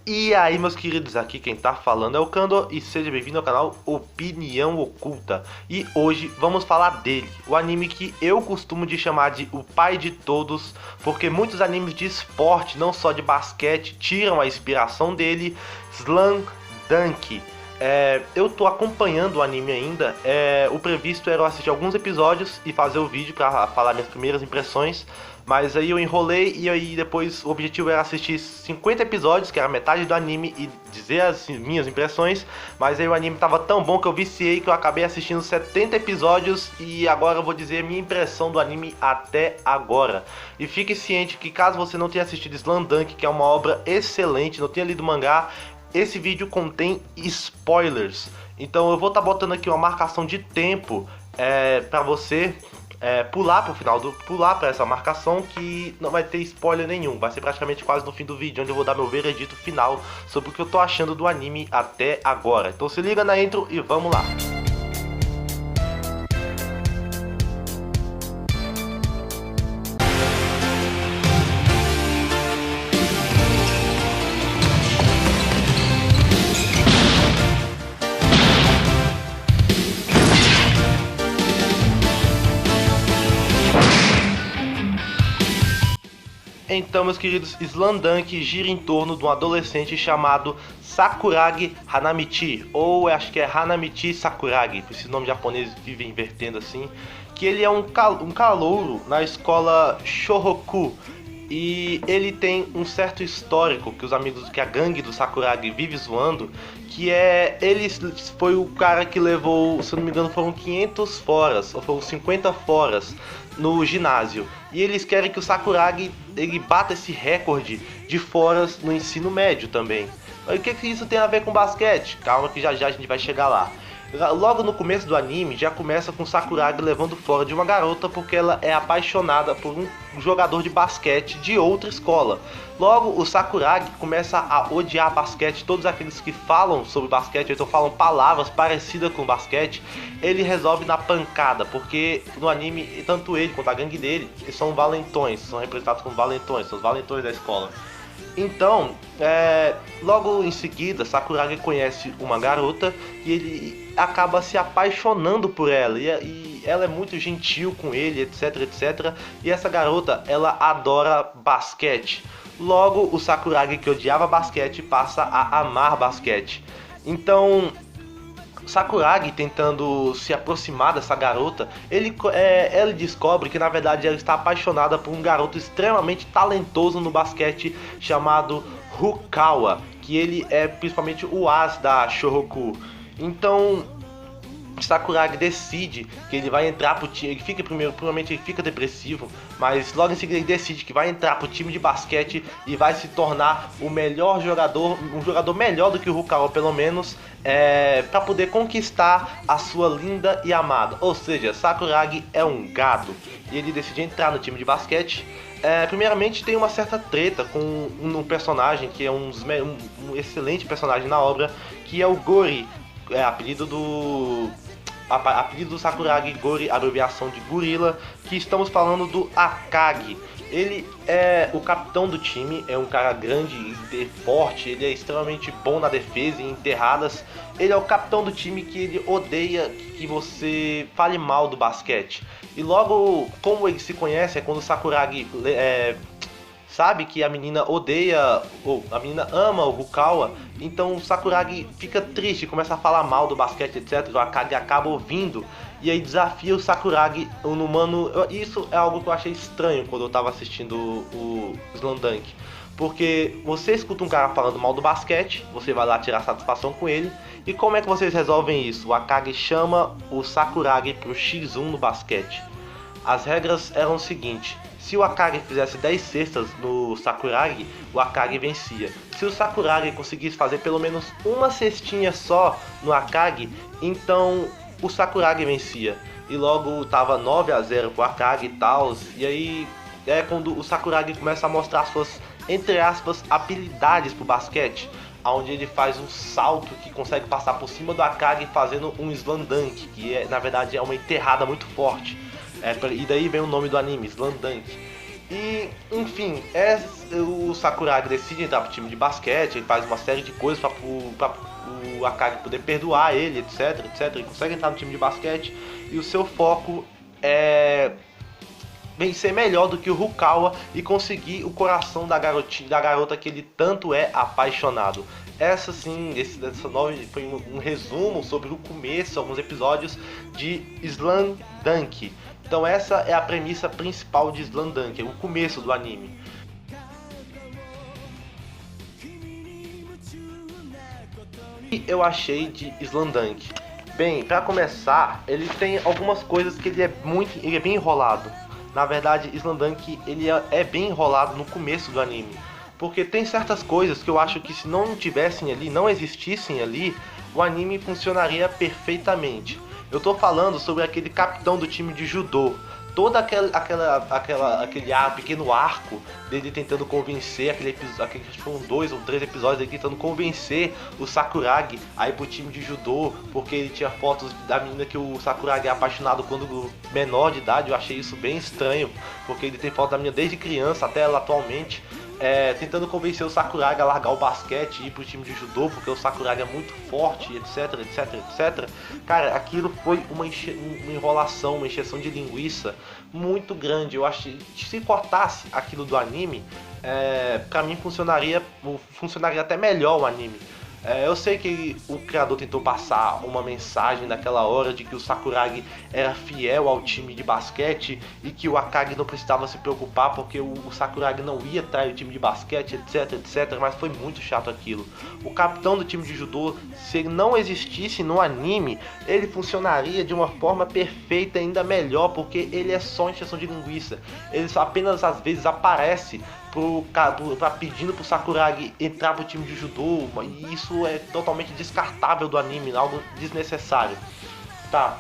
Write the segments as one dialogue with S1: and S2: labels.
S1: E aí, meus queridos, aqui quem tá falando é o Kando e seja bem-vindo ao canal Opinião Oculta. E hoje vamos falar dele, o anime que eu costumo de chamar de o pai de todos, porque muitos animes de esporte, não só de basquete, tiram a inspiração dele, Slam Dunk. Eu tô acompanhando o anime ainda, o previsto era eu assistir alguns episódios e fazer o vídeo pra falar minhas primeiras impressões, mas aí eu enrolei e aí depois o objetivo era assistir 50 episódios, que era metade do anime, e dizer as minhas impressões, mas aí o anime tava tão bom que eu viciei que eu acabei assistindo 70 episódios e agora eu vou dizer a minha impressão do anime até agora. E fique ciente que caso você não tenha assistido Slam Dunk, que é uma obra excelente, não tenha lido o mangá, esse vídeo contém spoilers, então eu vou estar botando aqui uma marcação de tempo para você pular para essa marcação, que não vai ter spoiler nenhum, vai ser praticamente quase no fim do vídeo, onde eu vou dar meu veredito final sobre o que eu tô achando do anime até agora. Então se liga na intro e vamos lá. Então, meus queridos, Slam Dunk gira em torno de um adolescente chamado Sakuragi Hanamichi, ou acho que é Hanamichi Sakuragi, esse nome japonês vive invertendo assim, que ele é um calouro na escola Shohoku, e ele tem um certo histórico que a gangue do Sakuragi vive zoando, que ele foi o cara que levou, se eu não me engano, foram 500 foras, ou foram 50 foras no ginásio. E eles querem que o Sakuragi ele bata esse recorde de foras no ensino médio também. Mas o que isso tem a ver com basquete? Calma que já a gente vai chegar lá. Logo no começo do anime já começa com o Sakuragi levando fora de uma garota porque ela é apaixonada por um jogador de basquete de outra escola. Logo o Sakuragi começa a odiar basquete, todos aqueles que falam sobre basquete, então falam palavras parecidas com basquete, ele resolve na pancada, porque no anime tanto ele quanto a gangue dele são valentões, são representados como valentões, são os valentões da escola. Então, logo em seguida, Sakuragi conhece uma garota e ele acaba se apaixonando por ela. E ela é muito gentil com ele, etc, etc. E essa garota, ela adora basquete. Logo, o Sakuragi, que odiava basquete, passa a amar basquete. Então, Sakuragi, tentando se aproximar dessa garota, ele descobre que na verdade ela está apaixonada por um garoto extremamente talentoso no basquete chamado Rukawa, que ele é principalmente o as da Shohoku. Então Sakuragi decide que ele vai entrar pro time, ele fica primeiro, provavelmente ele fica depressivo, mas logo em seguida ele decide que vai entrar pro time de basquete e vai se tornar o melhor jogador, um jogador melhor do que o Rukawa pelo menos, para poder conquistar a sua linda e amada. Ou seja, Sakuragi é um gado e ele decide entrar no time de basquete. Primeiramente tem uma certa treta com um personagem que é um excelente personagem na obra, que é o Gori, apelido do Sakuragi, Gori, abreviação de gorila, que estamos falando do Akagi. Ele é o capitão do time, é um cara grande e forte, ele é extremamente bom na defesa e em enterradas. Ele é o capitão do time que ele odeia que você fale mal do basquete. E logo, como ele se conhece, é quando o Sakuragi sabe que a menina odeia, ou a menina ama o Rukawa, então o Sakuragi fica triste, começa a falar mal do basquete, etc. O Akagi acaba ouvindo e aí desafia o Sakuragi no mano. Isso é algo que eu achei estranho quando eu tava assistindo o Slam Dunk, porque você escuta um cara falando mal do basquete, você vai lá tirar satisfação com ele, e como é que vocês resolvem isso? O Akagi chama o Sakuragi pro X1 no basquete. As regras eram o seguinte: se o Akagi fizesse 10 cestas no Sakuragi, o Akagi vencia. Se o Sakuragi conseguisse fazer pelo menos uma cestinha só no Akagi, então o Sakuragi vencia. E logo tava 9-0 pro Akagi e tal. E aí é quando o Sakuragi começa a mostrar suas, entre aspas, habilidades pro basquete, onde ele faz um salto que consegue passar por cima do Akagi fazendo um Slam Dunk, que na verdade é uma enterrada muito forte. E daí vem o nome do anime, Slam Dunk. E, enfim, o Sakuragi decide entrar pro time de basquete, ele faz uma série de coisas pra o Akagi poder perdoar ele, etc, etc. Ele consegue entrar no time de basquete e o seu foco é vencer melhor do que o Rukawa e conseguir o coração da garota que ele tanto é apaixonado. Essa sim, essa nova foi um resumo sobre o começo, alguns episódios de Slam Dunk. Então essa é a premissa principal de Slam Dunk, é o começo do anime. O que eu achei de Slam Dunk? Bem, para começar, ele tem algumas coisas que ele é bem enrolado. Na verdade, Slam Dunk ele é bem enrolado no começo do anime. Porque tem certas coisas que eu acho que se não tivessem ali, não existissem ali, o anime funcionaria perfeitamente. Eu tô falando sobre aquele capitão do time de judô. Todo aquele pequeno arco dele tentando convencer, aquele acho que foram 2 ou 3 episódios dele tentando convencer o Sakuragi a ir pro time de judô, porque ele tinha fotos da menina que o Sakuragi é apaixonado quando menor de idade. Eu achei isso bem estranho, porque ele tem foto da menina desde criança até ela atualmente. Tentando convencer o Sakuragi a largar o basquete e ir pro time de judô, porque o Sakuragi é muito forte, etc, etc, etc. Cara, aquilo foi uma enrolação, uma encheção de linguiça muito grande. Eu achei que se cortasse aquilo do anime, pra mim funcionaria até melhor o anime. Eu sei que o criador tentou passar uma mensagem naquela hora de que o Sakuragi era fiel ao time de basquete e que o Akagi não precisava se preocupar porque o Sakuragi não ia trair o time de basquete, etc, etc, mas foi muito chato aquilo. O capitão do time de judô, se ele não existisse no anime, ele funcionaria de uma forma perfeita, ainda melhor, porque ele é só encheção de linguiça. Ele só apenas às vezes aparece pedindo pro Sakuragi entrar pro time de judô, e isso é totalmente descartável do anime, algo desnecessário. Tá.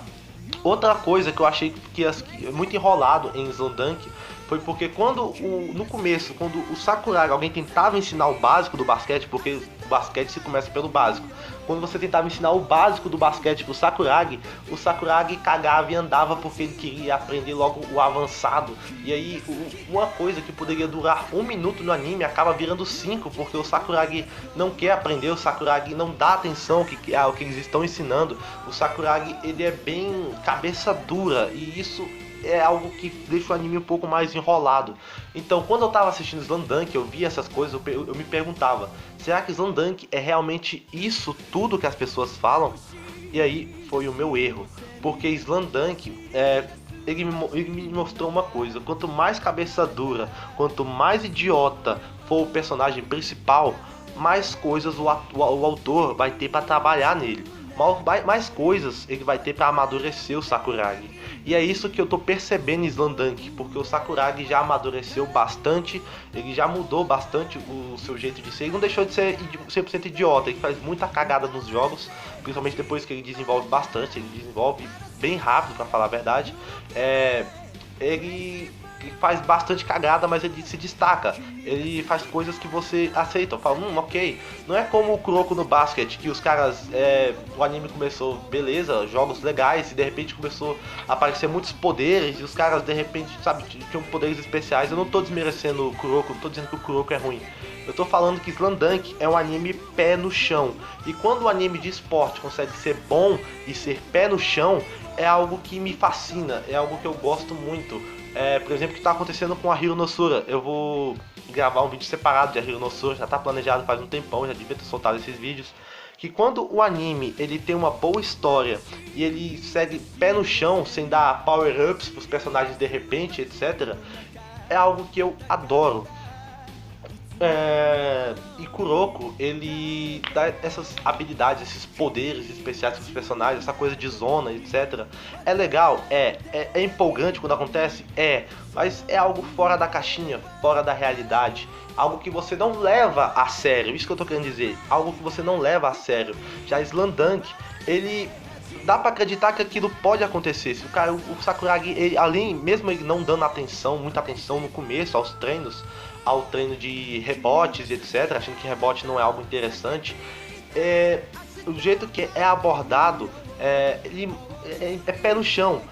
S1: Outra coisa que eu achei que é muito enrolado em Slam Dunk foi porque no começo, quando o Sakuragi, alguém tentava ensinar o básico do basquete, porque o basquete se começa pelo básico. Quando você tentava ensinar o básico do basquete pro Sakuragi, o Sakuragi cagava e andava porque ele queria aprender logo o avançado. E aí uma coisa que poderia durar 1 minuto no anime acaba virando 5, porque o Sakuragi não quer aprender, o Sakuragi não dá atenção ao que eles estão ensinando. O Sakuragi ele é bem cabeça dura e isso é algo que deixa o anime um pouco mais enrolado. Então, quando eu tava assistindo Slam Dunk, eu via essas coisas, eu me perguntava, será que Slam Dunk é realmente isso tudo que as pessoas falam? E aí foi o meu erro, porque Slam Dunk ele me mostrou uma coisa: quanto mais cabeça dura, quanto mais idiota for o personagem principal, mais coisas o autor vai ter para trabalhar nele. Mais coisas ele vai ter para amadurecer o Sakuragi. E é isso que eu tô percebendo em Slam Dunk, porque o Sakuragi já amadureceu bastante, ele já mudou bastante o seu jeito de ser, ele não deixou de ser 100% idiota, ele faz muita cagada nos jogos, principalmente depois que ele desenvolve bastante, ele desenvolve bem rápido, pra falar a verdade. Ele faz bastante cagada, mas ele se destaca. Ele faz coisas que você aceita, fala, ok. Não é como o Kuroko no basquete, que os caras, o anime começou, beleza, jogos legais, e de repente começou a aparecer muitos poderes, e os caras de repente, sabe, tinham poderes especiais. Eu não tô desmerecendo o Kuroko, não tô dizendo que o Kuroko é ruim. Eu tô falando que Slam Dunk é um anime pé no chão. E quando o anime de esporte consegue ser bom e ser pé no chão, é algo que me fascina, é algo que eu gosto muito. Por exemplo, o que está acontecendo com a Hiro no Sura. Eu vou gravar um vídeo separado de a Hiro no Sura, já está planejado faz um tempão, já devia ter soltado esses vídeos. Que quando o anime ele tem uma boa história e ele segue pé no chão, sem dar power-ups para os personagens de repente, etc., é algo que eu adoro. E Kuroko, ele dá essas habilidades, esses poderes especiais para os personagens, essa coisa de zona, etc. É legal, é empolgante quando acontece, mas é algo fora da caixinha, fora da realidade, algo que você não leva a sério, isso que eu tô querendo dizer, algo que você não leva a sério. Já Slam Dunk, ele dá pra acreditar que aquilo pode acontecer. Se o Sakuragi, ele, além, mesmo ele não dando muita atenção no começo aos treinos, ao treino de rebotes, etc., achando que rebote não é algo interessante, o jeito que é abordado ele é pé no chão,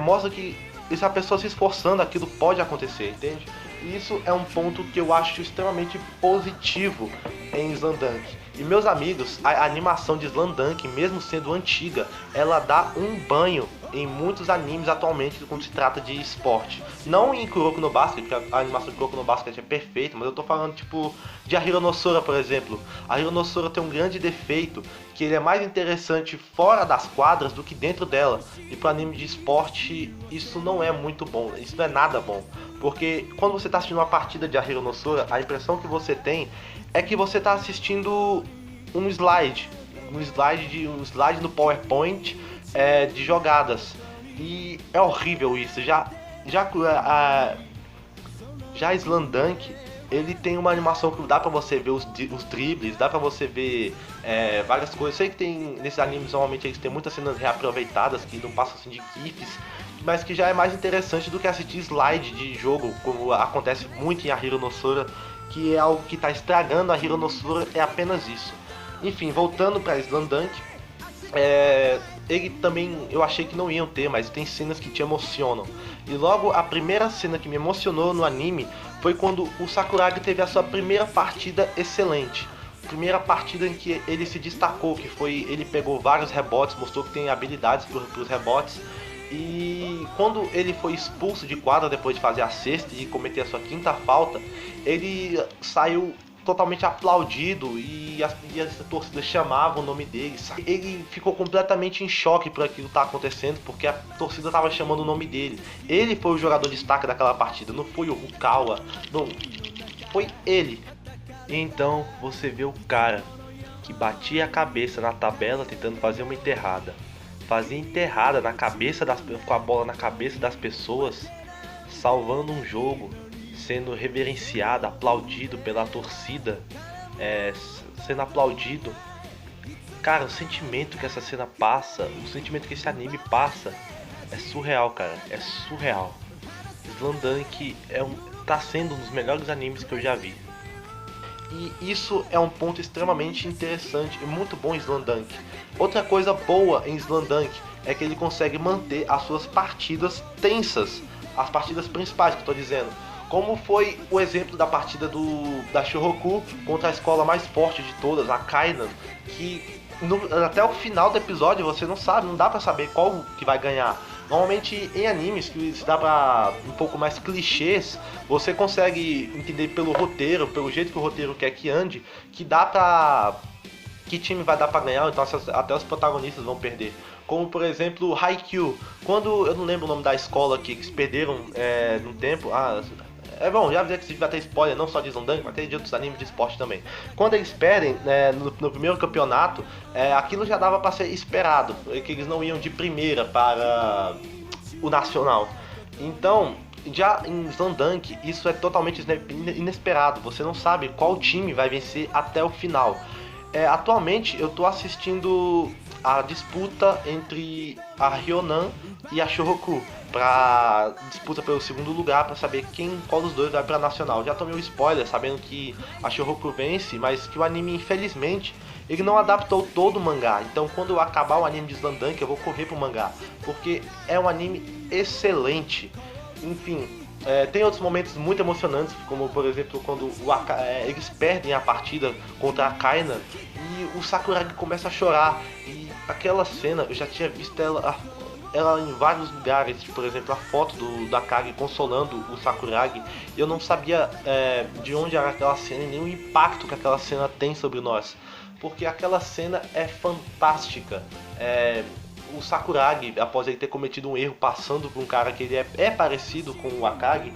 S1: mostra que se a pessoa se esforçando, aquilo pode acontecer, entende? E isso é um ponto que eu acho extremamente positivo em Slamdunk. E meus amigos, a animação de Slamdunk, mesmo sendo antiga, ela dá um banho em muitos animes atualmente quando se trata de esporte. Não em Kuroko no Basket, porque a animação de Kuroko no Basket é perfeita, mas eu tô falando tipo de A Hiro no Sora, por exemplo. A Hiro no Sora tem um grande defeito, que ele é mais interessante fora das quadras do que dentro dela. E para anime de esporte, isso não é muito bom, isso não é nada bom. Porque quando você está assistindo uma partida de A Hiro no Sora, a impressão que você tem é que você está assistindo um slide no PowerPoint de jogadas. E é horrível isso. Já Slamdunk, ele tem uma animação que dá pra você ver os dribles, dá pra você ver várias coisas. Sei que tem nesses animes, normalmente eles têm muitas cenas reaproveitadas que não passam assim de GIFs, mas que já é mais interessante do que assistir slide de jogo, como acontece muito em A Hiro no Sora, que é algo que tá estragando A Hiro no Sora, é apenas isso. Enfim, voltando pra Slamdunk, ele também, eu achei que não iam ter, mas tem cenas que te emocionam. E logo a primeira cena que me emocionou no anime foi quando o Sakuragi teve a sua primeira partida excelente. Primeira partida em que ele se destacou, que foi, ele pegou vários rebotes, mostrou que tem habilidades para os rebotes. E quando ele foi expulso de quadra depois de fazer a sexta e cometer a sua quinta falta, ele saiu totalmente aplaudido e as torcidas chamavam o nome dele. Ele ficou completamente em choque por aquilo que tá acontecendo, porque a torcida tava chamando o nome dele. Ele foi o jogador de destaque daquela partida, não foi o Rukawa, não, foi ele. E então você vê o cara que batia a cabeça na tabela tentando fazer uma enterrada, fazia enterrada na cabeça com a bola na cabeça das pessoas, salvando um jogo, sendo reverenciado, aplaudido pela torcida, sendo aplaudido. Cara, o sentimento que essa cena passa, o sentimento que esse anime passa, é surreal, cara, é surreal. Slamdunk tá sendo um dos melhores animes que eu já vi. E isso é um ponto extremamente interessante e muito bom em Slamdunk. Outra coisa boa em Slamdunk é que ele consegue manter as suas partidas tensas, as partidas principais que eu tô dizendo. Como foi o exemplo da partida da Shohoku contra a escola mais forte de todas, a Kainan, que até o final do episódio você não sabe, não dá pra saber qual que vai ganhar. Normalmente em animes que se dá pra um pouco mais clichês, você consegue entender pelo roteiro, pelo jeito que o roteiro quer que ande, que dá pra... que time vai dar pra ganhar, então até os protagonistas vão perder. Como por exemplo Haikyuu, quando eu não lembro o nome da escola que eles perderam num tempo. É bom, já avisei que se vai ter spoiler não só de Slamdunk, mas tem de outros animes de esporte também. Quando eles perdem no primeiro campeonato, aquilo já dava para ser esperado, que eles não iam de primeira para o nacional. Então, já em Slamdunk, isso é totalmente inesperado, você não sabe qual time vai vencer até o final. Atualmente eu tô assistindo a disputa entre a Ryonan e a Shohoku, pra disputa pelo segundo lugar, pra saber qual dos dois vai pra nacional. Já tomei um spoiler sabendo que a Shohoku vence, mas que o anime, infelizmente, ele não adaptou todo o mangá. Então quando eu acabar o anime de Slamdunk eu vou correr pro mangá, porque é um anime excelente. Enfim, tem outros momentos muito emocionantes, como por exemplo quando eles perdem a partida contra a Kaina e o Sakuragi começa a chorar. E aquela cena, eu já tinha visto ela em vários lugares, por exemplo a foto da Kage consolando o Sakuragi, e eu não sabia de onde era aquela cena e nem o impacto que aquela cena tem sobre nós, porque aquela cena é fantástica. O Sakuragi, após ele ter cometido um erro passando por um cara que ele é parecido com o Akagi,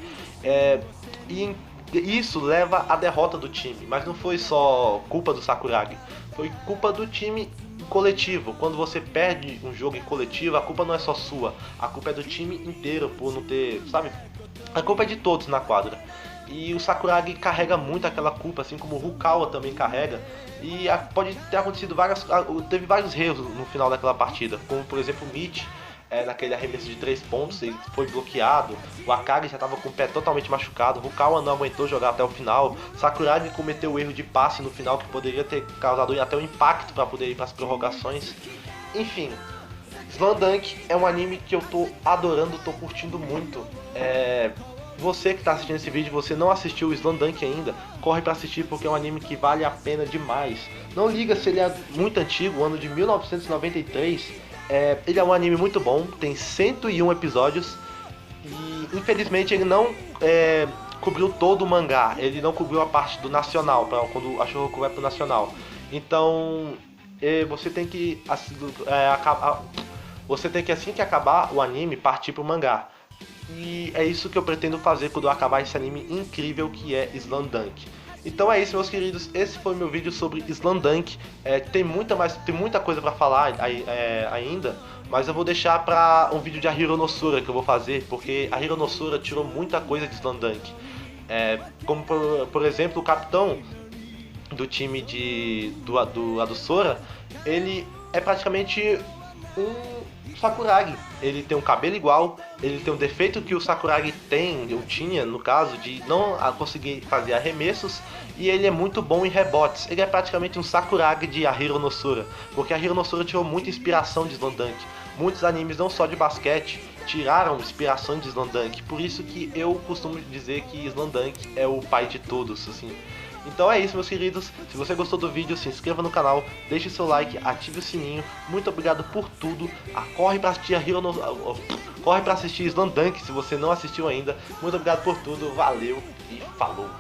S1: e isso leva à derrota do time, mas não foi só culpa do Sakuragi, foi culpa do time coletivo. Quando você perde um jogo em coletivo, a culpa não é só sua, a culpa é do time inteiro por não ter, sabe? A culpa é de todos na quadra. E o Sakuragi carrega muito aquela culpa, assim como o Rukawa também carrega. E pode ter acontecido teve vários erros no final daquela partida, como por exemplo o Mitch, naquele arremesso de 3 pontos, ele foi bloqueado, o Akagi já estava com o pé totalmente machucado, o Rukawa não aguentou jogar até o final, Sakuragi cometeu o erro de passe no final que poderia ter causado até um impacto para poder ir para as prorrogações. Enfim, Slamdunk é um anime que eu tô adorando, tô curtindo muito. você que está assistindo esse vídeo, você não assistiu o Slamdunk ainda, corre para assistir porque é um anime que vale a pena demais. Não liga se ele é muito antigo, ano de 1993, ele é um anime muito bom, tem 101 episódios e infelizmente ele não cobriu todo o mangá, ele não cobriu a parte do nacional, quando a Shouhoku vai pro nacional. Então você tem que assim que acabar o anime partir pro mangá. E é isso que eu pretendo fazer quando eu acabar esse anime incrível que é Slamdunk. Então é isso, meus queridos, esse foi o meu vídeo sobre Slamdunk. Tem muita coisa pra falar ainda, mas eu vou deixar pra um vídeo de Hiro no Sora que eu vou fazer, porque a Hiro no Sora tirou muita coisa de Slamdunk. Como por exemplo, o capitão do time do Sora, ele é praticamente um Sakuragi. Ele tem um cabelo igual, ele tem um defeito que o Sakuragi tem, eu tinha no caso, de não conseguir fazer arremessos, e ele é muito bom em rebotes. Ele é praticamente um Sakuragi de Hiro no Sora, porque a Hiro no Sora tirou muita inspiração de Slamdunk. Muitos animes, não só de basquete, tiraram inspiração de Slamdunk. Por isso que eu costumo dizer que Slamdunk é o pai de todos, assim. Então é isso, meus queridos. Se você gostou do vídeo, se inscreva no canal, deixe seu like, ative o sininho. Muito obrigado por tudo. Corre pra assistir corre pra assistir Slamdunk se você não assistiu ainda. Muito obrigado por tudo, valeu e falou!